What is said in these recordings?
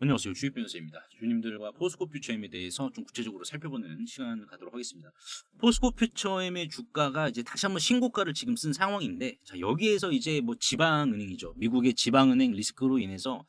안녕하세요. 주식변호사입니다. 주님들과 포스코 퓨처엠에 대해서 좀 구체적으로 살펴보는 시간 갖도록 하겠습니다. 포스코 퓨처엠의 주가가 이제 다시 한번 신고가를 지금 쓴 상황인데, 자, 여기에서 이제 뭐 지방은행이죠. 미국의 지방은행 리스크로 인해서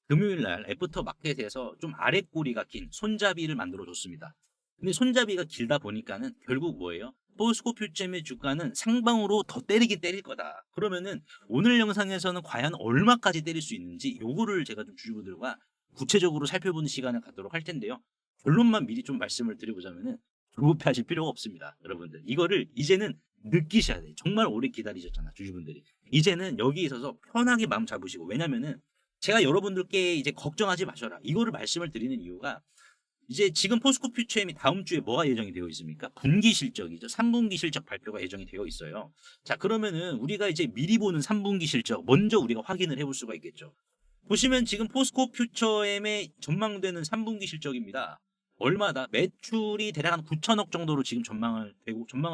금요일 날 애프터 마켓에서 좀 아랫꼬리가 긴 손잡이를 만들어 줬습니다. 근데 손잡이가 길다 보니까는 결국 뭐예요? 포스코 퓨처엠의 주가는 상방으로 더 때리긴 때릴 거다. 그러면은 오늘 영상에서는 과연 얼마까지 때릴 수 있는지 요거를 제가 좀 주주분들과 구체적으로 살펴보는 시간을 갖도록 할 텐데요. 결론만 미리 좀 말씀을 드려보자면은 조급해하실 필요가 없습니다. 여러분들 이거를 이제는 느끼셔야 돼요. 정말 오래 기다리셨잖아, 주주분들이. 이제는 여기 있어서 편하게 마음 잡으시고, 왜냐면은 제가 여러분들께 이제 걱정하지 마셔라 이거를 말씀을 드리는 이유가, 이제 지금 포스코 퓨처엠이 다음 주에 뭐가 예정이 되어 있습니까? 분기 실적이죠. 3분기 실적 발표가 예정이 되어 있어요. 자, 그러면은 우리가 이제 미리 보는 3분기 실적 먼저 우리가 확인을 해볼 수가 있겠죠. 보시면 지금 포스코 퓨처엠의 전망되는 3분기 실적입니다. 얼마다? 매출이 대략 한 9천억 정도로 지금 전망을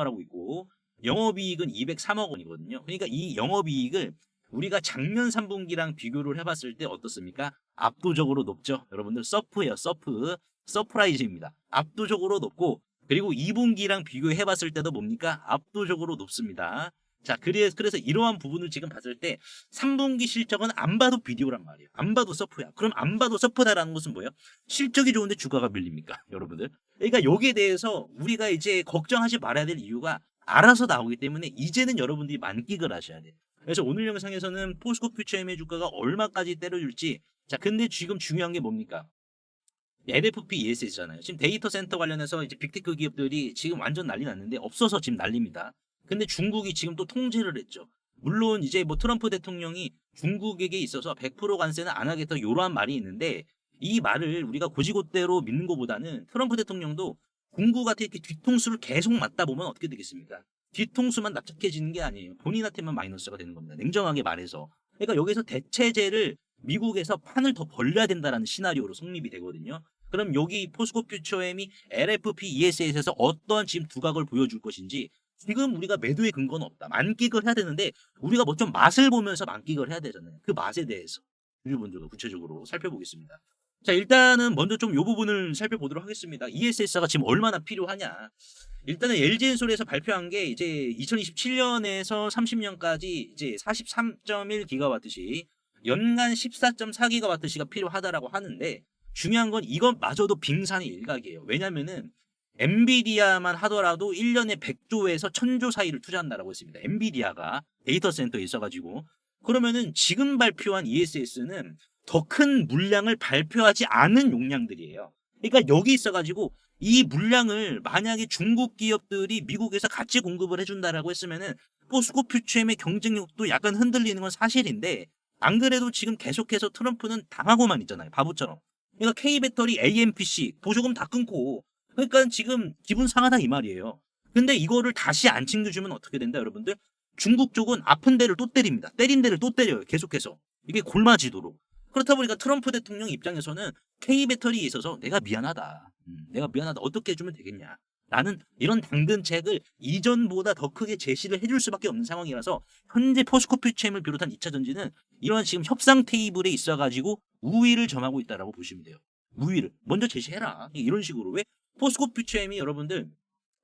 하고 있고, 영업이익은 203억 원이거든요. 그러니까 이 영업이익을 우리가 작년 3분기랑 비교를 해봤을 때 어떻습니까? 압도적으로 높죠. 여러분들 서프예요. 서프라이즈입니다. 압도적으로 높고, 그리고 2분기랑 비교해봤을 때도 뭡니까? 압도적으로 높습니다. 자, 그래서 이러한 부분을 지금 봤을 때 3분기 실적은 안 봐도 비디오란 말이에요. 안 봐도 서프야. 그럼 안 봐도 서프다라는 것은 뭐예요? 실적이 좋은데 주가가 밀립니까? 여러분들. 그러니까 여기에 대해서 우리가 이제 걱정하지 말아야 될 이유가 알아서 나오기 때문에 이제는 여러분들이 만끽을 하셔야 돼요. 그래서 오늘 영상에서는 포스코 퓨처엠의 주가가 얼마까지 때려줄지, 자, 근데 지금 중요한 게 뭡니까? LFP ESS잖아요. 지금 데이터 센터 관련해서 이제 빅테크 기업들이 지금 완전 난리 났는데 없어서 지금 난립니다. 근데 중국이 지금 또 통제를 했죠. 물론 이제 뭐 트럼프 대통령이 중국에게 있어서 100% 관세는 안 하겠다 이러한 말이 있는데, 이 말을 우리가 고지고대로 믿는 것보다는 트럼프 대통령도 중국한테 이렇게 뒤통수를 계속 맞다 보면 어떻게 되겠습니까? 뒤통수만 납작해지는 게 아니에요. 본인한테만 마이너스가 되는 겁니다. 냉정하게 말해서. 그러니까 여기서 대체제를 미국에서 판을 더 벌려야 된다라는 시나리오로 성립이 되거든요. 그럼 여기 포스코 퓨처엠이 LFP ESS에서 어떤 지금 두각을 보여줄 것인지, 지금 우리가 매도의 근거는 없다. 만끽을 해야 되는데 우리가 뭐 좀 맛을 보면서 만끽을 해야 되잖아요. 그 맛에 대해서 주주분들과 구체적으로 살펴보겠습니다. 자, 일단은 먼저 좀 이 부분을 살펴보도록 하겠습니다. ESS가 지금 얼마나 필요하냐. 일단은 LG엔솔에서 발표한 게 이제 2027년에서 30년까지 이제 43.1기가와트시, 연간 14.4기가와트시가 필요하다라고 하는데, 중요한 건 이것마저도 빙산의 일각이에요. 왜냐면은 엔비디아만 하더라도 1년에 100조에서 1000조 사이를 투자한다라고 했습니다. 엔비디아가 데이터 센터에 있어가지고. 그러면은 지금 발표한 ESS는 더 큰 물량을 발표하지 않은 용량들이에요. 그러니까 여기 있어가지고 이 물량을 만약에 중국 기업들이 미국에서 같이 공급을 해준다라고 했으면은 포스코 퓨처엠의 경쟁력도 약간 흔들리는 건 사실인데, 안 그래도 지금 계속해서 트럼프는 당하고만 있잖아요. 바보처럼. 그러니까 K배터리, AMPC 보조금 다 끊고, 그러니까 지금 기분 상하다 이 말이에요. 근데 이거를 다시 안 챙겨주면 어떻게 된다, 여러분들? 중국 쪽은 아픈 데를 또 때립니다. 때린 데를 또 때려요. 계속해서. 이게 골마지도록. 그렇다 보니까 트럼프 대통령 입장에서는 K배터리에 있어서 내가 미안하다. 내가 미안하다. 어떻게 해주면 되겠냐. 라는 이런 당근책을 이전보다 더 크게 제시를 해줄 수밖에 없는 상황이라서, 현재 포스코 퓨처엠을 비롯한 2차 전지는 이런 지금 협상 테이블에 있어가지고 우위를 점하고 있다라고 보시면 돼요. 우위를 먼저 제시해라. 이런 식으로. 왜? 포스코 퓨처엠이 여러분들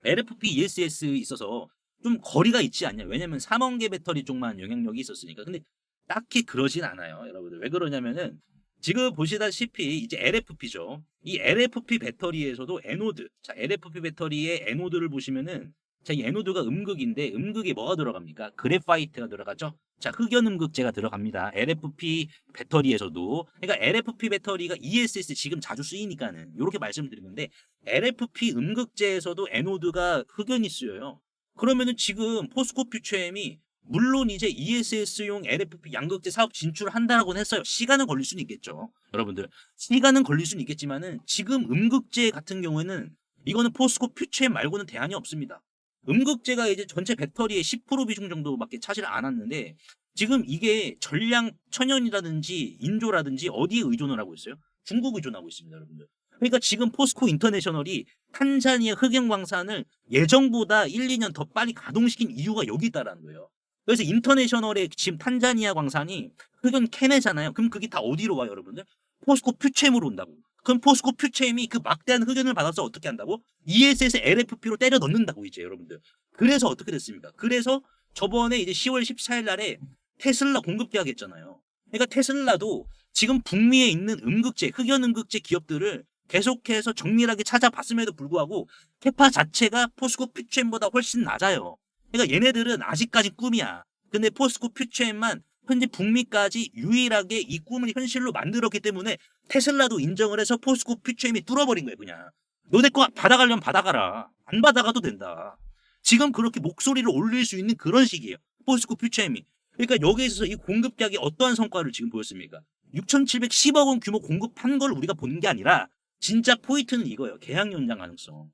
LFP ESS 있어서 좀 거리가 있지 않냐. 왜냐면 3원계 배터리 쪽만 영향력이 있었으니까. 근데 딱히 그러진 않아요, 여러분들. 왜 그러냐면은 지금 보시다시피 이제 LFP죠. 이 LFP 배터리에서도 에노드. 자, LFP 배터리의 에노드를 보시면은, 자, 이 에노드가 음극인데 음극에 뭐가 들어갑니까? 그래파이트가 들어가죠. 자, 흑연음극제가 들어갑니다. LFP 배터리에서도. 그러니까 LFP 배터리가 ESS 지금 자주 쓰이니까는 이렇게 말씀드리는데, LFP 음극제에서도 에노드가 흑연이 쓰여요. 그러면은 지금 포스코 퓨처엠이 물론 이제 ESS용 LFP 양극재 사업 진출을 한다라고는 했어요. 시간은 걸릴 수는 있겠죠. 여러분들. 시간은 걸릴 수는 있겠지만은 지금 음극재 같은 경우에는 이거는 포스코 퓨처엠 말고는 대안이 없습니다. 음극재가 이제 전체 배터리의 10% 비중 정도밖에 차지를 않았는데, 지금 이게 전량 천연이라든지 인조라든지 어디에 의존을 하고 있어요? 중국 의존하고 있습니다, 여러분들. 그러니까 지금 포스코 인터내셔널이 탄자니아 흑연광산을 예정보다 1, 2년 더 빨리 가동시킨 이유가 여기 있다라는 거예요. 그래서 인터내셔널에 지금 탄자니아 광산이 흑연 캐내잖아요. 그럼 그게 다 어디로 와요, 여러분들? 포스코 퓨체엠으로 온다고. 그럼 포스코 퓨체엠이 그 막대한 흑연을 받아서 어떻게 한다고? ESS LFP로 때려 넣는다고 이제 여러분들. 그래서 어떻게 됐습니까? 그래서 저번에 이제 10월 14일 날에 테슬라 공급 계약했잖아요. 그러니까 테슬라도 지금 북미에 있는 음극재, 흑연 음극재 기업들을 계속해서 정밀하게 찾아봤음에도 불구하고 캐파 자체가 포스코 퓨체엠보다 훨씬 낮아요. 그러니까 얘네들은 아직까지 꿈이야. 근데 포스코 퓨체엠만 현재 북미까지 유일하게 이 꿈을 현실로 만들었기 때문에 테슬라도 인정을 해서 포스코 퓨처엠이 뚫어버린 거예요. 그냥 너네 거 받아가려면 받아가라. 안 받아가도 된다. 지금 그렇게 목소리를 올릴 수 있는 그런 시기예요. 포스코 퓨처엠이. 그러니까 여기에 있어서 이 공급 계약이 어떠한 성과를 지금 보였습니까? 6,710억 원 규모 공급한 걸 우리가 보는 게 아니라 진짜 포인트는 이거예요. 계약 연장 가능성.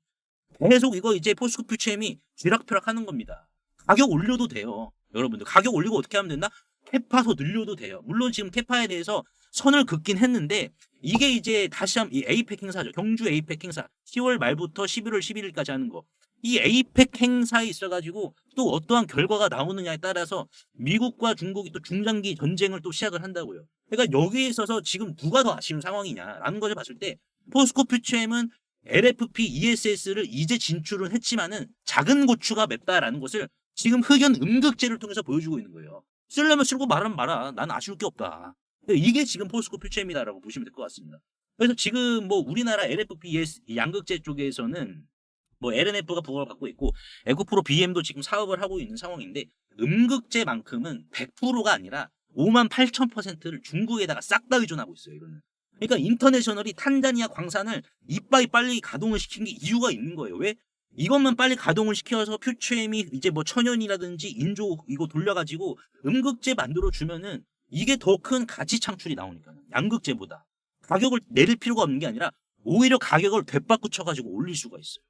계속 이거 이제 포스코 퓨처엠이 쥐락펴락 하는 겁니다. 가격 올려도 돼요. 여러분들 가격 올리고 어떻게 하면 된다? 캐파소 늘려도 돼요. 물론 지금 캐파에 대해서 선을 긋긴 했는데 이게 이제 다시 한번 이 에이펙 행사죠. 경주 에이펙 행사 10월 말부터 11월 11일까지 하는 거. 이 에이펙 행사에 있어가지고 또 어떠한 결과가 나오느냐에 따라서 미국과 중국이 또 중장기 전쟁을 또 시작을 한다고요. 그러니까 여기에 있어서 지금 누가 더 아쉬운 상황이냐라는 것을 봤을 때 포스코 퓨처엠은 LFP ESS를 이제 진출을 했지만은 작은 고추가 맵다라는 것을 지금 흑연 음극재를 통해서 보여주고 있는 거예요. 쓰려면 쓰고 말하면 말아. 난 아쉬울 게 없다. 이게 지금 포스코 퓨처입니다라고 보시면 될 것 같습니다. 그래서 지금 뭐 우리나라 LFP 양극재 쪽에서는 뭐 LNF가 부각을 받고 있고 에코프로 BM도 지금 사업을 하고 있는 상황인데 음극재만큼은 100%가 아니라 58,000%를 중국에다가 싹 다 의존하고 있어요. 이거는. 그러니까 인터내셔널이 탄자니아 광산을 이빠이 빨리 가동을 시킨 게 이유가 있는 거예요. 왜? 이것만 빨리 가동을 시켜서 퓨처엠이 이제 뭐 천연이라든지 인조 이거 돌려가지고 음극재 만들어 주면은 이게 더 큰 가치 창출이 나오니까 양극재보다 가격을 내릴 필요가 없는 게 아니라 오히려 가격을 되바꾸 쳐가지고 올릴 수가 있어요.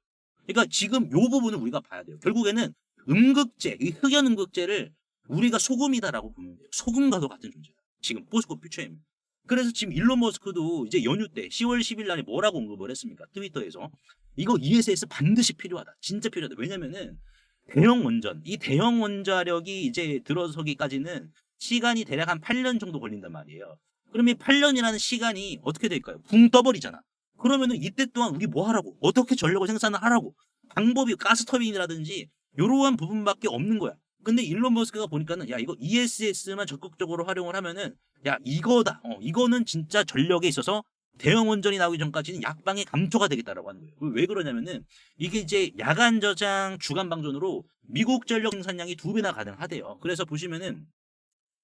그러니까 지금 요 부분을 우리가 봐야 돼요. 결국에는 음극재, 이 흑연 음극재를 우리가 소금이다라고 보면 돼요. 소금과도 같은 존재다. 지금 포스코 퓨처엠. 그래서 지금 일론 머스크도 이제 연휴 때 10월 10일 날에 뭐라고 언급을 했습니까? 트위터에서 이거 ESS 반드시 필요하다. 진짜 필요하다. 왜냐면은 대형 원전, 이 대형 원자력이 이제 들어서기까지는 시간이 대략 한 8년 정도 걸린단 말이에요. 그럼 이 8년이라는 시간이 어떻게 될까요? 붕 떠버리잖아. 그러면은 이때 동안 우리 뭐 하라고? 어떻게 전력을 생산을 하라고? 방법이 가스터빈이라든지 이러한 부분밖에 없는 거야. 근데 일론 머스크가 보니까는 야 이거 ESS만 적극적으로 활용을 하면은 야 이거다. 이거는 진짜 전력에 있어서 대형 원전이 나오기 전까지는 약방의 감초가 되겠다라고 하는 거예요. 왜 그러냐면은 이게 이제 야간 저장 주간 방전으로 미국 전력 생산량이 2배나 가능하대요. 그래서 보시면은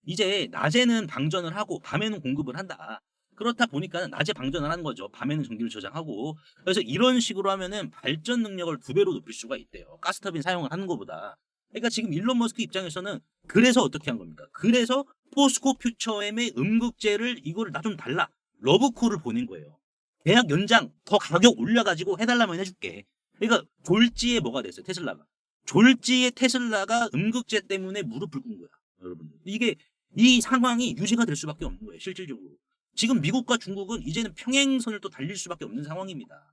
이제 낮에는 방전을 하고 밤에는 공급을 한다. 그렇다 보니까 낮에 방전을 하는 거죠. 밤에는 전기를 저장하고. 그래서 이런 식으로 하면은 발전 능력을 2배로 높일 수가 있대요. 가스터빈 사용을 하는 것보다. 그러니까 지금 일론 머스크 입장에서는 그래서 어떻게 한 겁니까? 그래서 포스코 퓨처엠의 음극재를 이거를 나 좀 달라. 러브콜을 보낸 거예요. 계약 연장 더 가격 올려가지고 해달라면 해줄게. 그러니까 졸지에 뭐가 됐어요? 테슬라가. 졸지에 테슬라가 음극재 때문에 무릎을 꿇은 거야. 여러분들. 이게 이 상황이 유지가 될 수밖에 없는 거예요. 실질적으로. 지금 미국과 중국은 이제는 평행선을 또 달릴 수밖에 없는 상황입니다.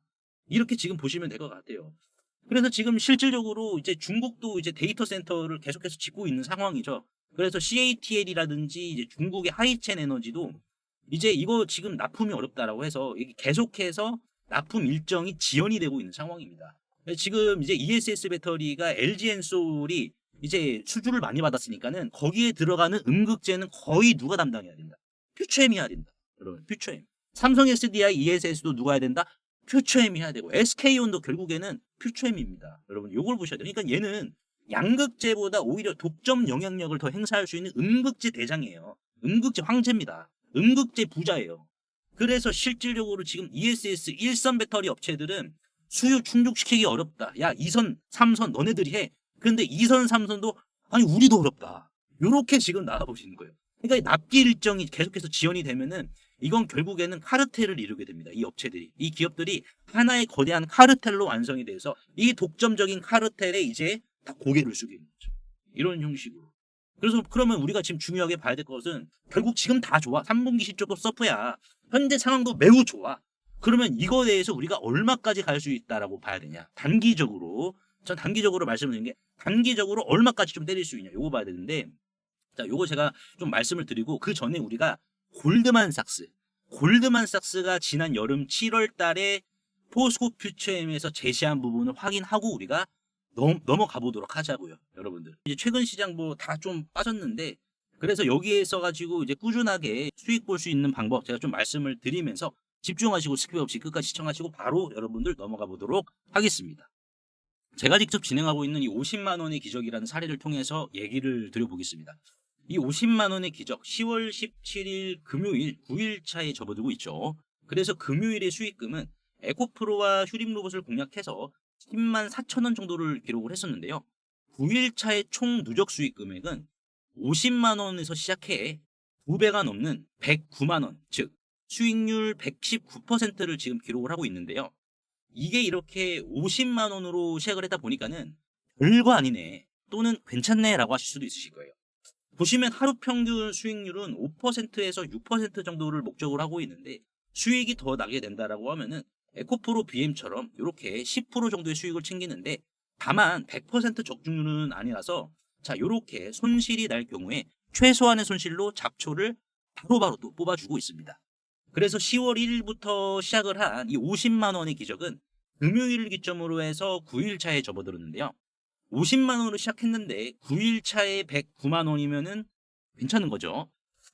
이렇게 지금 보시면 될 것 같아요. 그래서 지금 실질적으로 이제 중국도 이제 데이터 센터를 계속해서 짓고 있는 상황이죠. 그래서 CATL이라든지 이제 중국의 하이첸 에너지도 이제 이거 지금 납품이 어렵다라고 해서 이게 계속해서 납품 일정이 지연이 되고 있는 상황입니다. 지금 이제 ESS 배터리가 LG 엔솔이 이제 수주를 많이 받았으니까는 거기에 들어가는 음극재는 거의 누가 담당해야 된다. 퓨처엠이 해야 된다. 여러분, 퓨처엠. 삼성 SDI ESS도 누가 해야 된다? 퓨처엠이 해야 되고 SK온도 결국에는 퓨처엠입니다. 여러분, 요걸 보셔야 돼요. 그러니까 얘는 양극재보다 오히려 독점 영향력을 더 행사할 수 있는 음극재 대장이에요. 음극재 황제입니다. 음극재 부자예요. 그래서 실질적으로 지금 ESS 1선 배터리 업체들은 수요 충족시키기 어렵다. 야, 2선, 3선 너네들이 해. 근데 2선, 3선도 아니 우리도 어렵다. 요렇게 지금 나와보시는 거예요. 그러니까 납기 일정이 계속해서 지연이 되면은 이건 결국에는 카르텔을 이루게 됩니다. 이 업체들이. 이 기업들이 하나의 거대한 카르텔로 완성이 돼서 이 독점적인 카르텔에 이제 다 고개를 숙이는 거죠. 이런 형식으로. 그래서 그러면 우리가 지금 중요하게 봐야 될 것은 결국 지금 다 좋아. 3분기 실적도 서프야. 현재 상황도 매우 좋아. 그러면 이거에 대해서 우리가 얼마까지 갈 수 있다라고 봐야 되냐. 단기적으로. 전 단기적으로 말씀드리는 게 단기적으로 얼마까지 좀 때릴 수 있냐. 요거 봐야 되는데 자, 요거 제가 좀 말씀을 드리고 그 전에 우리가 골드만삭스가 지난 여름 7월 달에 포스코 퓨처엠에서 제시한 부분을 확인하고 우리가 넘어가 보도록 하자고요, 여러분들. 이제 최근 시장 뭐 다 좀 빠졌는데, 그래서 여기에서 가지고 이제 꾸준하게 수익 볼 수 있는 방법 제가 좀 말씀을 드리면서 집중하시고 스킵 없이 끝까지 시청하시고 바로 여러분들 넘어가 보도록 하겠습니다. 제가 직접 진행하고 있는 이 50만 원의 기적이라는 사례를 통해서 얘기를 드려보겠습니다. 이 50만 원의 기적 10월 17일 금요일 9일차에 접어들고 있죠. 그래서 금요일의 수익금은 에코프로와 휴림로봇을 공략해서 10만 4천 원 정도를 기록을 했었는데요. 9일차의 총 누적 수익 금액은 50만 원에서 시작해 2배가 넘는 109만 원, 즉 수익률 119%를 지금 기록을 하고 있는데요. 이게 이렇게 50만 원으로 시작을 했다 보니까는 별거 아니네 또는 괜찮네 라고 하실 수도 있으실 거예요. 보시면 하루 평균 수익률은 5%에서 6% 정도를 목적으로 하고 있는데 수익이 더 나게 된다라고 하면은 에코프로 BM처럼 이렇게 10% 정도의 수익을 챙기는데 다만 100% 적중률은 아니라서 자 이렇게 손실이 날 경우에 최소한의 손실로 잡초를 바로바로 또 뽑아주고 있습니다. 그래서 10월 1일부터 시작을 한 이 50만 원의 기적은 금요일을 기점으로 해서 9일차에 접어들었는데요. 50만 원으로 시작했는데 9일차에 109만 원이면은 괜찮은 거죠.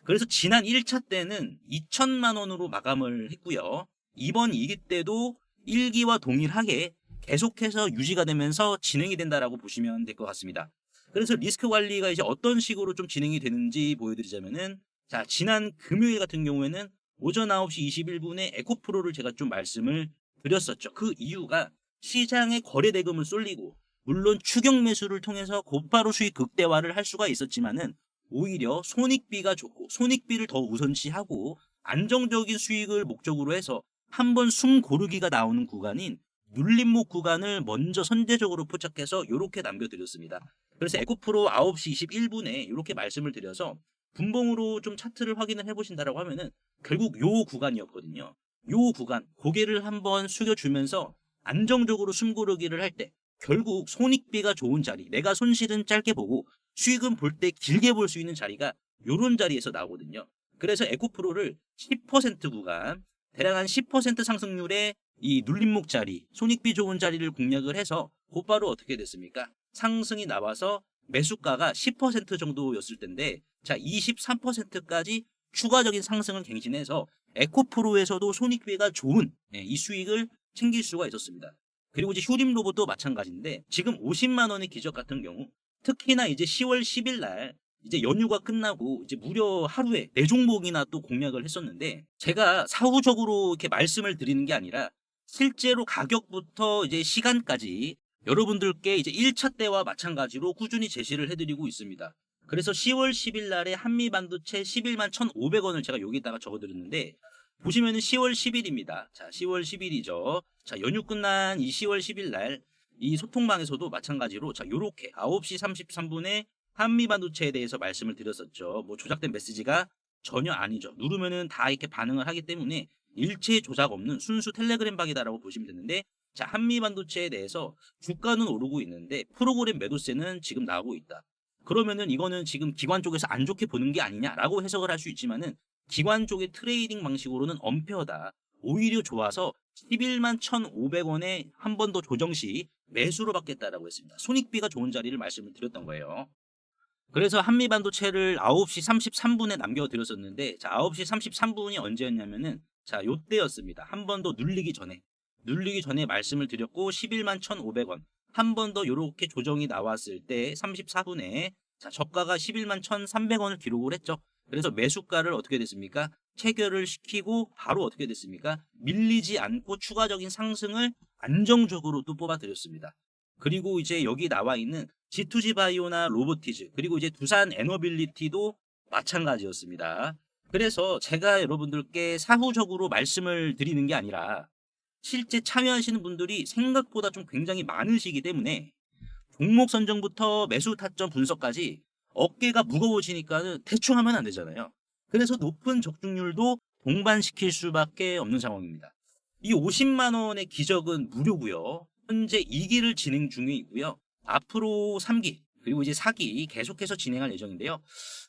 그래서 지난 1차 때는 2천만 원으로 마감을 했고요. 이번 2기 때도 1기와 동일하게 계속해서 유지가 되면서 진행이 된다라고 보시면 될 것 같습니다. 그래서 리스크 관리가 이제 어떤 식으로 좀 진행이 되는지 보여드리자면은 자 지난 금요일 같은 경우에는 오전 9시 21분에 에코프로를 제가 좀 말씀을 드렸었죠. 그 이유가 시장에 거래 대금을 쏠리고 물론 추격 매수를 통해서 곧바로 수익 극대화를 할 수가 있었지만은 오히려 손익비가 좋고 손익비를 더 우선시하고 안정적인 수익을 목적으로 해서 한번 숨 고르기가 나오는 구간인 눌림목 구간을 먼저 선제적으로 포착해서 이렇게 남겨드렸습니다. 그래서 에코프로 9시 21분에 이렇게 말씀을 드려서 분봉으로 좀 차트를 확인을 해보신다라고 하면은 결국 요 구간이었거든요. 요 구간 고개를 한번 숙여주면서 안정적으로 숨 고르기를 할 때 결국 손익비가 좋은 자리, 내가 손실은 짧게 보고 수익은 볼 때 길게 볼 수 있는 자리가 요런 자리에서 나오거든요. 그래서 에코프로를 10% 구간, 대략 한 10% 상승률의 이 눌림목 자리, 손익비 좋은 자리를 공략을 해서 곧바로 어떻게 됐습니까? 상승이 나와서 매수가가 10% 정도였을 텐데 자 23%까지 추가적인 상승을 갱신해서 에코프로에서도 손익비가 좋은 이 수익을 챙길 수가 있었습니다. 그리고 이제 휴림로봇도 마찬가지인데 지금 50만 원의 기적 같은 경우 특히나 이제 10월 10일 날 이제 연휴가 끝나고 이제 무려 하루에 4종목이나 또 공략을 했었는데 제가 사후적으로 이렇게 말씀을 드리는 게 아니라 실제로 가격부터 이제 시간까지 여러분들께 이제 1차 때와 마찬가지로 꾸준히 제시를 해드리고 있습니다. 그래서 10월 10일 날에 한미반도체 11만 1,500원을 제가 여기다가 적어드렸는데 보시면은 10월 10일입니다. 자, 10월 10일이죠. 자, 연휴 끝난 이 10월 10일 날 이 소통방에서도 마찬가지로 자, 요렇게 9시 33분에 한미반도체에 대해서 말씀을 드렸었죠. 뭐 조작된 메시지가 전혀 아니죠. 누르면은 다 이렇게 반응을 하기 때문에 일체 조작 없는 순수 텔레그램 방이다라고 보시면 되는데 자, 한미반도체에 대해서 주가는 오르고 있는데 프로그램 매도세는 지금 나오고 있다. 그러면은 이거는 지금 기관 쪽에서 안 좋게 보는 게 아니냐라고 해석을 할 수 있지만은 기관 쪽의 트레이딩 방식으로는 엄폐어다. 오히려 좋아서 11만 1,500원에 한 번 더 조정 시 매수로 받겠다라고 했습니다. 손익비가 좋은 자리를 말씀을 드렸던 거예요. 그래서 한미반도체를 9시 33분에 남겨드렸었는데 자 9시 33분이 언제였냐면은 자 요때였습니다. 한 번 더 눌리기 전에 말씀을 드렸고 11만 1,500원 한 번 더 요렇게 조정이 나왔을 때 34분에 자 저가가 11만 1,300원을 기록을 했죠. 그래서 매수가를 어떻게 됐습니까? 체결을 시키고 바로 어떻게 됐습니까? 밀리지 않고 추가적인 상승을 안정적으로 또 뽑아드렸습니다. 그리고 이제 여기 나와 있는 G2G 바이오나 로보티즈 그리고 이제 두산 에너빌리티도 마찬가지였습니다. 그래서 제가 여러분들께 사후적으로 말씀을 드리는 게 아니라 실제 참여하시는 분들이 생각보다 좀 굉장히 많으시기 때문에 종목 선정부터 매수 타점 분석까지 어깨가 무거워지니까는 대충 하면 안 되잖아요. 그래서 높은 적중률도 동반시킬 수밖에 없는 상황입니다. 이 50만 원의 기적은 무료고요. 현재 2기를 진행 중에 있고요. 앞으로 3기 그리고 이제 4기 계속해서 진행할 예정인데요.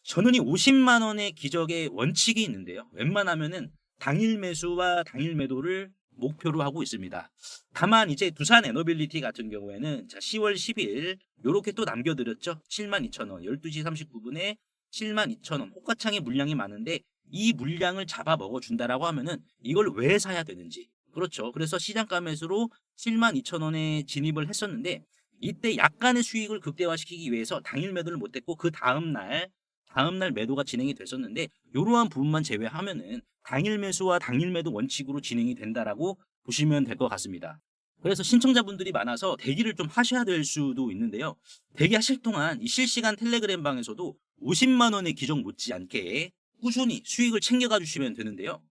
저는 이 50만 원의 기적의 원칙이 있는데요. 웬만하면은 당일 매수와 당일 매도를 목표로 하고 있습니다. 다만 이제 두산 에너빌리티 같은 경우에는 자 10월 10일 요렇게 또 남겨드렸죠. 72,000원 12시 39분에 72,000원 호가창에 물량이 많은데 이 물량을 잡아 먹어준다라고 하면은 이걸 왜 사야 되는지, 그렇죠. 그래서 시장가 매수로 72,000원에 진입을 했었는데 이때 약간의 수익을 극대화시키기 위해서 당일 매도를 못했고 그 다음날 매도가 진행이 됐었는데 이러한 부분만 제외하면은 당일 매수와 당일 매도 원칙으로 진행이 된다라고 보시면 될 것 같습니다. 그래서 신청자분들이 많아서 대기를 좀 하셔야 될 수도 있는데요. 대기하실 동안 이 실시간 텔레그램 방에서도 50만 원의 기적 못지않게 꾸준히 수익을 챙겨가 주시면 되는데요.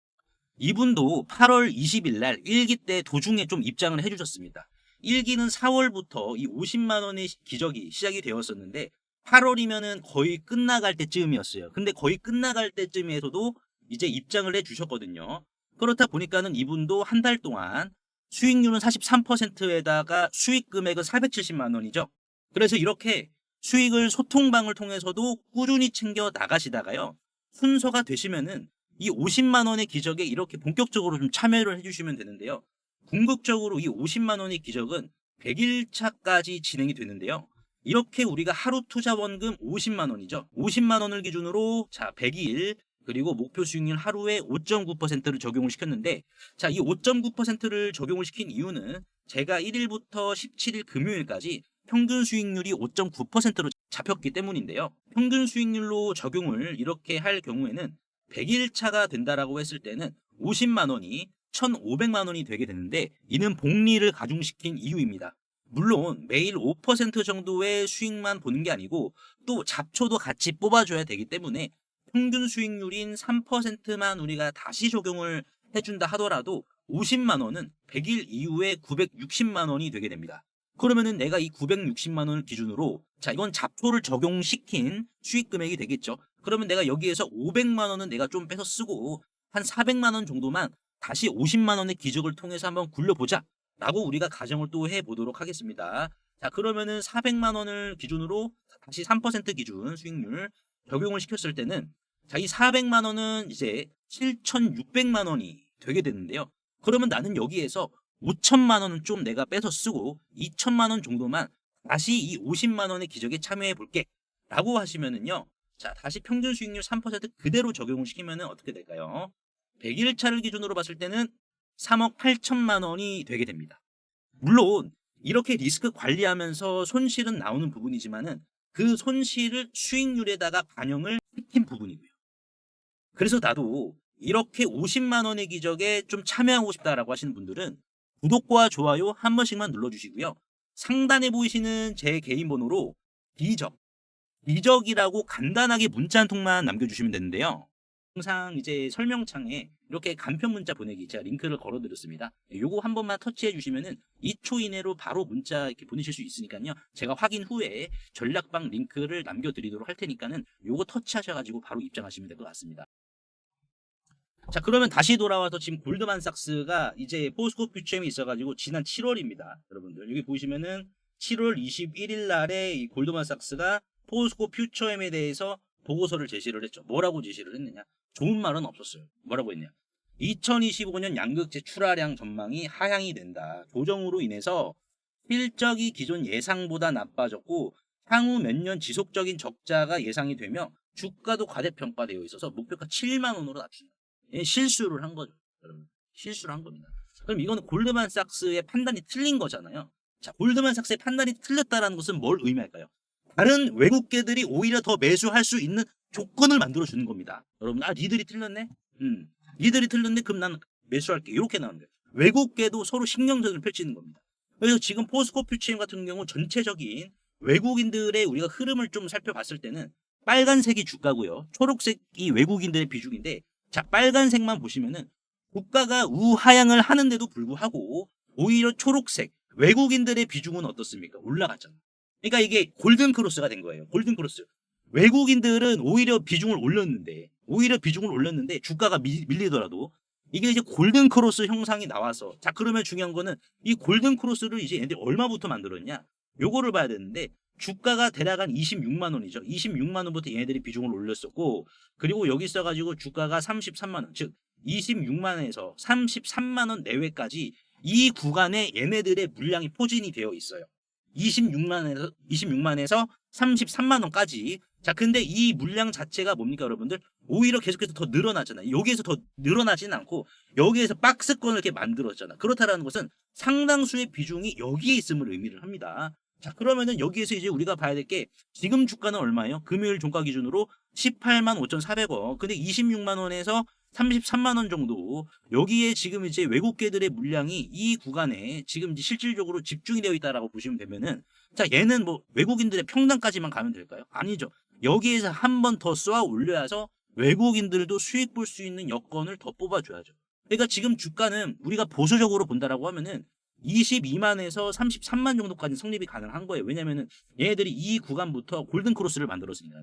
이분도 8월 20일 날 1기 때 도중에 좀 입장을 해주셨습니다. 1기는 4월부터 이 50만 원의 기적이 시작이 되었었는데 8월이면은 거의 끝나갈 때쯤이었어요. 근데 거의 끝나갈 때쯤에서도 이제 입장을 해주셨거든요. 그렇다 보니까는 이분도 한 달 동안 수익률은 43%에다가 수익 금액은 470만 원이죠. 그래서 이렇게 수익을 소통방을 통해서도 꾸준히 챙겨 나가시다가요. 순서가 되시면은 이 50만 원의 기적에 이렇게 본격적으로 좀 참여를 해주시면 되는데요. 궁극적으로 이 50만 원의 기적은 100일차까지 진행이 되는데요. 이렇게 우리가 하루 투자 원금 50만 원이죠. 50만 원을 기준으로 자 100일 그리고 목표 수익률 하루에 5.9%를 적용을 시켰는데 자 이 5.9%를 적용을 시킨 이유는 제가 1일부터 17일 금요일까지 평균 수익률이 5.9%로 잡혔기 때문인데요. 평균 수익률로 적용을 이렇게 할 경우에는 100일차가 된다라고 했을 때는 50만 원이 1,500만 원이 되게 되는데 이는 복리를 가중시킨 이유입니다. 물론 매일 5% 정도의 수익만 보는 게 아니고 또 잡초도 같이 뽑아줘야 되기 때문에 평균 수익률인 3%만 우리가 다시 적용을 해준다 하더라도 50만 원은 100일 이후에 960만 원이 되게 됩니다. 그러면은 내가 이 960만 원을 기준으로 자 이건 잡초를 적용시킨 수익 금액이 되겠죠. 그러면 내가 여기에서 500만 원은 내가 좀 빼서 쓰고 한 400만 원 정도만 다시 50만 원의 기적을 통해서 한번 굴려보자 라고 우리가 가정을 또 해보도록 하겠습니다. 자 그러면은 400만 원을 기준으로 다시 3% 기준 수익률 적용을 시켰을 때는 자 이 400만 원은 이제 7,600만 원이 되게 되는데요. 그러면 나는 여기에서 5천만 원은 좀 내가 빼서 쓰고 2천만 원 정도만 다시 이 50만 원의 기적에 참여해 볼게 라고 하시면은요. 자 다시 평균 수익률 3% 그대로 적용을 시키면은 어떻게 될까요? 100일차를 기준으로 봤을 때는 3억 8천만 원이 되게 됩니다. 물론 이렇게 리스크 관리하면서 손실은 나오는 부분이지만은 그 손실을 수익률에다가 반영을 시킨 부분이고요. 그래서 나도 이렇게 50만 원의 기적에 좀 참여하고 싶다라고 하시는 분들은 구독과 좋아요 한 번씩만 눌러주시고요. 상단에 보이시는 제 개인 번호로 기적이라고 간단하게 문자 한 통만 남겨주시면 되는데요. 항상 이제 설명창에 이렇게 간편 문자 보내기 제가 링크를 걸어드렸습니다. 요거 한 번만 터치해 주시면은 2초 이내로 바로 문자 이렇게 보내실 수 있으니까요. 제가 확인 후에 전략방 링크를 남겨드리도록 할 테니까는 요거 터치하셔가지고 바로 입장하시면 될 것 같습니다. 자 그러면 다시 돌아와서 지금 골드만삭스가 이제 포스코 퓨처엠이 있어가지고 지난 7월입니다. 여러분들 여기 보시면은 7월 21일 날에 이 골드만삭스가 포스코 퓨처엠에 대해서 보고서를 제시를 했죠. 뭐라고 제시를 했느냐? 좋은 말은 없었어요. 뭐라고 했냐? 2025년 양극재 출하량 전망이 하향이 된다. 조정으로 인해서 실적이 기존 예상보다 나빠졌고 향후 몇 년 지속적인 적자가 예상이 되며 주가도 과대평가되어 있어서 목표가 7만 원으로 낮춘다. 실수를 한 거죠. 여러분. 실수를 한 겁니다. 그럼 이거는 골드만삭스의 판단이 틀린 거잖아요. 자, 골드만삭스의 판단이 틀렸다는 것은 뭘 의미할까요? 다른 외국계들이 오히려 더 매수할 수 있는 조건을 만들어 주는 겁니다. 여러분, 니들이 틀렸네? 니들이 틀렸네? 그럼 난 매수할게. 이렇게 나오는 거예요. 외국계도 서로 신경전을 펼치는 겁니다. 그래서 지금 포스코 퓨처엠 같은 경우 전체적인 외국인들의 우리가 흐름을 좀 살펴봤을 때는 빨간색이 주가고요. 초록색이 외국인들의 비중인데 자, 빨간색만 보시면은 주가가 우하향을 하는데도 불구하고 오히려 초록색 외국인들의 비중은 어떻습니까? 올라갔잖아요. 그러니까 이게 골든 크로스가 된 거예요. 골든 크로스. 외국인들은 오히려 비중을 올렸는데 주가가 밀리더라도 이게 이제 골든 크로스 형상이 나와서 자 그러면 중요한 거는 이 골든 크로스를 이제 얘네들이 얼마부터 만들었냐? 요거를 봐야 되는데 주가가 대략 한 26만 원이죠. 26만 원부터 얘네들이 비중을 올렸었고 그리고 여기 있어가지고 주가가 33만 원, 즉 26만에서 33만 원 내외까지 이 구간에 얘네들의 물량이 포진이 되어 있어요. 26만에서 33만 원까지. 자, 근데 이 물량 자체가 뭡니까, 여러분들? 오히려 계속해서 더 늘어나잖아요. 여기에서 더 늘어나지는 않고 여기에서 박스권을 이렇게 만들었잖아. 그렇다라는 것은 상당수의 비중이 여기에 있음을 의미를 합니다. 자, 그러면은 여기에서 이제 우리가 봐야 될 게 지금 주가는 얼마예요? 금요일 종가 기준으로 18만 5,400원. 근데 26만 원에서 33만 원 정도. 여기에 지금 이제 외국계들의 물량이 이 구간에 지금 이제 실질적으로 집중이 되어 있다라고 보시면 되면은, 자, 얘는 뭐 외국인들의 평단까지만 가면 될까요? 아니죠. 여기에서 한 번 더 쏘아 올려서 외국인들도 수익 볼 수 있는 여건을 더 뽑아줘야죠. 그러니까 지금 주가는 우리가 보수적으로 본다라고 하면은 22만에서 33만 정도까지 성립이 가능한 거예요. 왜냐면은 얘네들이 이 구간부터 골든 크로스를 만들었으니까.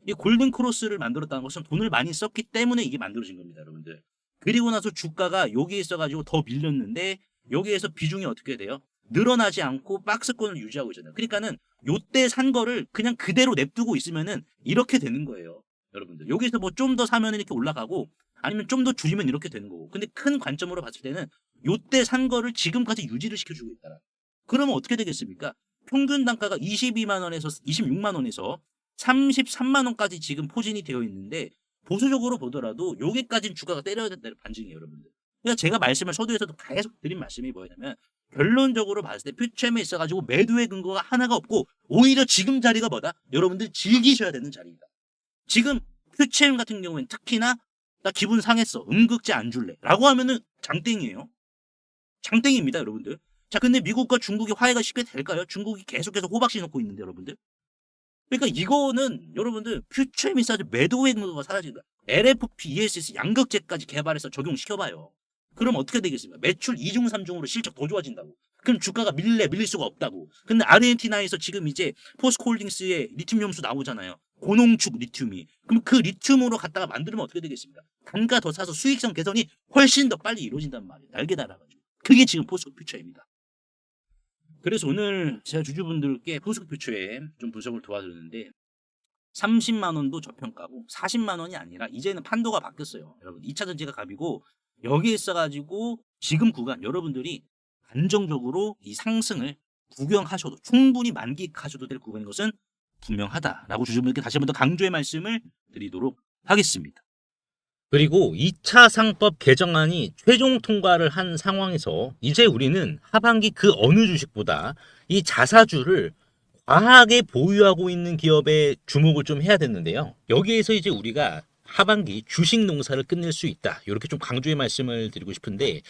이 골든 크로스를 만들었다는 것은 돈을 많이 썼기 때문에 이게 만들어진 겁니다, 여러분들. 그리고 나서 주가가 여기에 있어가지고 더 밀렸는데 여기에서 비중이 어떻게 돼요? 늘어나지 않고 박스권을 유지하고 있잖아요. 그러니까는 요때 산 거를 그냥 그대로 냅두고 있으면은 이렇게 되는 거예요, 여러분들. 여기서 뭐 좀 더 사면 이렇게 올라가고 아니면 좀 더 줄이면 이렇게 되는 거고. 근데 큰 관점으로 봤을 때는 요때 산 거를 지금까지 유지를 시켜주고 있다. 그러면 어떻게 되겠습니까? 평균 단가가 22만 원에서 26만 원에서 33만 원까지 지금 포진이 되어 있는데 보수적으로 보더라도 여기까지는 주가가 때려야 된다는 반증이에요, 여러분들. 그러니까 제가 말씀을 서두에서도 계속 드린 말씀이 뭐냐면 결론적으로 봤을 때 퓨처엠에 있어가지고 매도의 근거가 하나가 없고 오히려 지금 자리가 뭐다? 여러분들 즐기셔야 되는 자리입니다. 지금 퓨처엠 같은 경우에는 특히나 나 기분 상했어. 음극재 안 줄래. 라고 하면은 장땡이에요. 장땡입니다, 여러분들. 자, 근데 미국과 중국이 화해가 쉽게 될까요? 중국이 계속해서 호박씨 놓고 있는데, 여러분들. 그러니까 이거는 여러분들 퓨처엠이 싸지 매도의 근거가 사라진다. LFP, ESS 양극재까지 개발해서 적용시켜봐요. 그럼 어떻게 되겠습니까? 매출 2중 3중으로 실적 더 좋아진다고. 그럼 주가가 밀릴 수가 없다고. 근데 아르헨티나에서 지금 이제 포스코홀딩스의 리튬 염수 나오잖아요. 고농축 리튬이. 그럼 그 리튬으로 갖다가 만들면 어떻게 되겠습니까? 단가 더 사서 수익성 개선이 훨씬 더 빨리 이루어진단 말이에요. 날개 달아가지고. 그게 지금 포스코 퓨처입니다. 그래서 오늘 제가 주주분들께 포스코 퓨처엠 좀 분석을 도와드렸는데 30만 원도 저평가고 40만 원이 아니라 이제는 판도가 바뀌었어요. 여러분 2차 전지가 갑이고 여기에 있어가지고 지금 구간 여러분들이 안정적으로 이 상승을 구경하셔도 충분히 만끽하셔도 될 구간인 것은 분명하다라고 주주분들께 다시 한 번 더 강조의 말씀을 드리도록 하겠습니다. 그리고 2차 상법 개정안이 최종 통과를 한 상황에서 이제 우리는 하반기 그 어느 주식보다 이 자사주를 과하게 보유하고 있는 기업에 주목을 좀 해야 되는데요. 여기에서 이제 우리가 하반기 주식 농사를 끝낼 수 있다. 이렇게 좀 강조의 말씀을 드리고 싶은데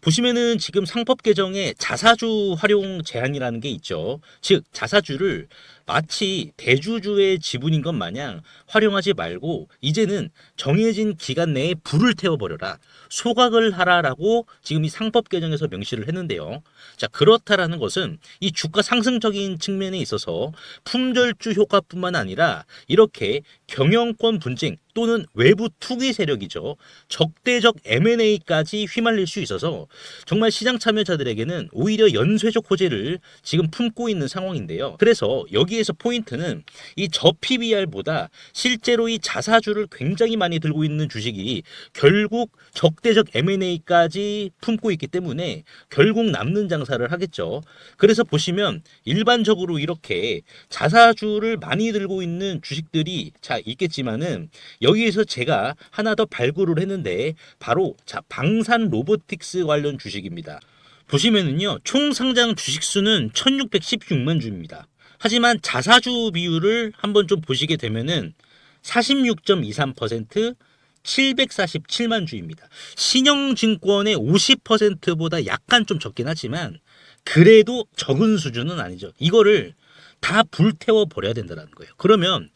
보시면은 지금 상법 개정에 자사주 활용 제한이라는 게 있죠. 즉 자사주를 마치 대주주의 지분인 것 마냥 활용하지 말고 이제는 정해진 기간 내에 불을 태워버려라. 소각을 하라라고 지금 이 상법 개정에서 명시를 했는데요. 자, 그렇다라는 것은 이 주가 상승적인 측면에 있어서 품절주 효과뿐만 아니라 이렇게 경영권 분쟁 또는 외부 투기 세력이죠. 적대적 M&A까지 휘말릴 수 있어서 정말 시장 참여자들에게는 오히려 연쇄적 호재를 지금 품고 있는 상황인데요. 그래서 여기에서 포인트는 이 저 PBR보다 실제로 이 자사주를 굉장히 많이 들고 있는 주식이 결국 적대적 M&A까지 품고 있기 때문에 결국 남는 장사를 하겠죠. 그래서 보시면 일반적으로 이렇게 자사주를 많이 들고 있는 주식들이 자 있겠지만은 여기에서 제가 하나 더 발굴을 했는데 바로 자 방산 로보틱스 관련 주식입니다. 보시면은요 총 상장 주식 수는 1616만 주입니다. 하지만 자사주 비율을 한번 좀 보시게 되면은 46.23% 747만 주입니다. 신영증권의 50%보다 약간 좀 적긴 하지만 그래도 적은 수준은 아니죠. 이거를 다 불태워 버려야 된다는 거예요. 그러면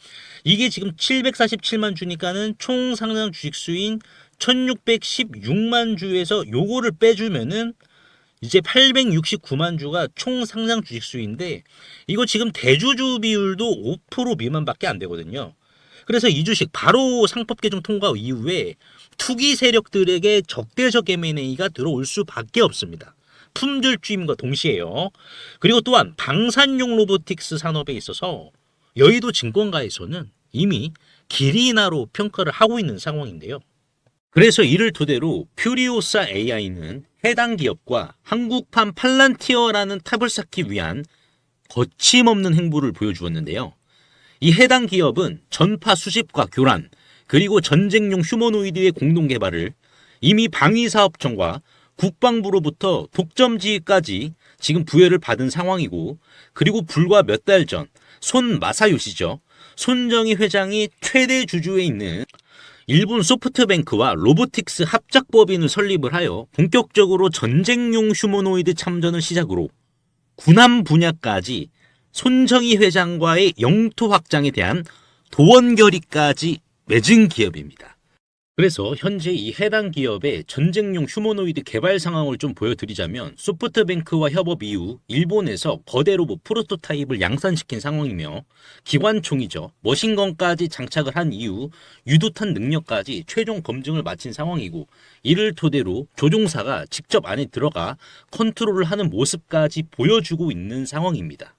이게 지금 747만 주니까는 총 상장 주식 수인 1616만 주에서 요거를 빼주면은 이제 869만 주가 총 상장 주식 수인데 이거 지금 대주주 비율도 5% 미만밖에 안 되거든요. 그래서 이 주식 바로 상법 개정 통과 이후에 투기 세력들에게 적대적 M&A가 들어올 수밖에 없습니다. 품절주임과 동시에요. 그리고 또한 방산용 로보틱스 산업에 있어서 여의도 증권가에서는 이미 기리나로 평가를 하고 있는 상황인데요. 그래서 이를 토대로 퓨리오사 AI는 해당 기업과 한국판 팔란티어라는 탑을 쌓기 위한 거침없는 행보를 보여주었는데요. 이 해당 기업은 전파 수집과 교란, 그리고 전쟁용 휴머노이드의 공동 개발을 이미 방위사업청과 국방부로부터 독점지휘까지 지금 부여를 받은 상황이고, 그리고 불과 몇 달 전 손 마사요시죠. 손정희 회장이 최대 주주에 있는 일본 소프트뱅크와 로보틱스 합작법인을 설립을 하여 본격적으로 전쟁용 휴머노이드 참전을 시작으로 군함 분야까지 손정희 회장과의 영토 확장에 대한 도원 결의까지 맺은 기업입니다. 그래서 현재 이 해당 기업의 전쟁용 휴머노이드 개발 상황을 좀 보여드리자면, 소프트뱅크와 협업 이후 일본에서 거대 로봇 프로토타입을 양산시킨 상황이며, 기관총이죠, 머신건까지 장착을 한 이후 유도탄 능력까지 최종 검증을 마친 상황이고, 이를 토대로 조종사가 직접 안에 들어가 컨트롤을 하는 모습까지 보여주고 있는 상황입니다.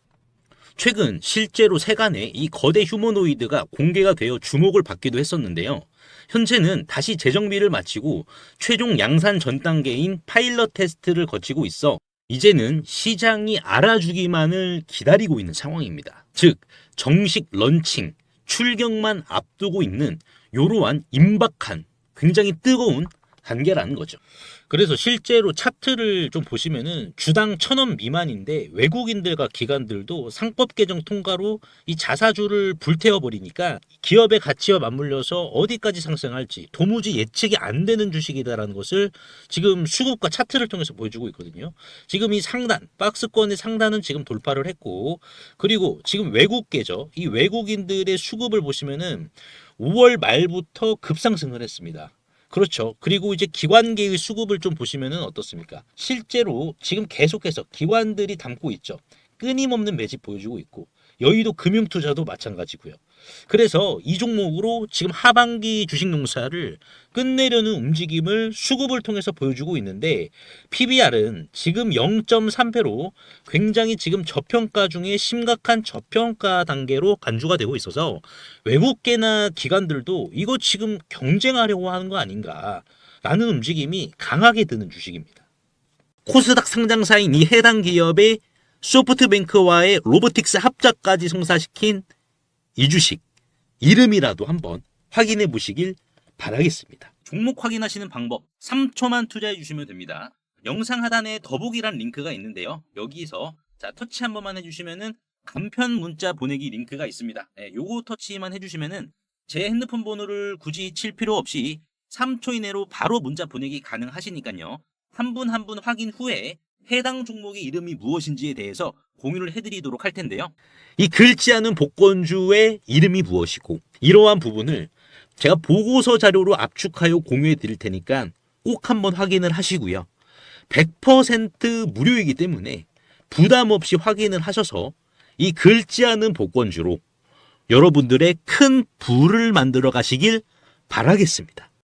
최근 실제로 세간에 이 거대 휴머노이드가 공개가 되어 주목을 받기도 했었는데요. 현재는 다시 재정비를 마치고 최종 양산 전 단계인 파일럿 테스트를 거치고 있어 이제는 시장이 알아주기만을 기다리고 있는 상황입니다. 즉 정식 런칭, 출격만 앞두고 있는 이러한 임박한 굉장히 뜨거운 단계라는 거죠. 그래서 실제로 차트를 좀 보시면은 주당 1,000원 미만인데, 외국인들과 기관들도 상법 개정 통과로 이 자사주를 불태워 버리니까 기업의 가치와 맞물려서 어디까지 상승할지 도무지 예측이 안 되는 주식이다라는 것을 지금 수급과 차트를 통해서 보여주고 있거든요. 지금 이 상단, 박스권의 상단은 지금 돌파를 했고, 그리고 지금 외국계죠. 이 외국인들의 수급을 보시면은 5월 말부터 급상승을 했습니다. 그렇죠. 그리고 이제 기관계의 수급을 좀 보시면은 어떻습니까? 실제로 지금 계속해서 기관들이 담고 있죠. 끊임없는 매집 보여주고 있고, 여의도 금융투자도 마찬가지고요. 그래서 이 종목으로 지금 하반기 주식농사를 끝내려는 움직임을 수급을 통해서 보여주고 있는데, PBR은 지금 0.3배로 굉장히 지금 저평가 중에 심각한 저평가 단계로 간주가 되고 있어서 외국계나 기관들도 이거 지금 경쟁하려고 하는 거 아닌가라는 움직임이 강하게 드는 주식입니다. 코스닥 상장사인 이 해당 기업의 소프트뱅크와의 로보틱스 합작까지 성사시킨 이 주식 이름이라도 한번 확인해 보시길 바라겠습니다. 종목 확인하시는 방법 3초만 투자해 주시면 됩니다. 영상 하단에 더보기란 링크가 있는데요. 여기서 터치 한 번만 해주시면은 간편 문자 보내기 링크가 있습니다. 요거 터치만 해주시면은 제 핸드폰 번호를 굳이 칠 필요 없이 3초 이내로 바로 문자 보내기 가능하시니까요. 한 분 한 분 확인 후에 해당 종목의 이름이 무엇인지에 대해서 공유를 해드리도록 할 텐데요. 이 긁지 않은 복권주의 이름이 무엇이고, 이러한 부분을 제가 보고서 자료로 압축하여 공유해 드릴 테니까 꼭 한번 확인을 하시고요. 100% 무료이기 때문에 부담 없이 확인을 하셔서 이 긁지 않은 복권주로 여러분들의 큰 부를 만들어 가시길 바라겠습니다.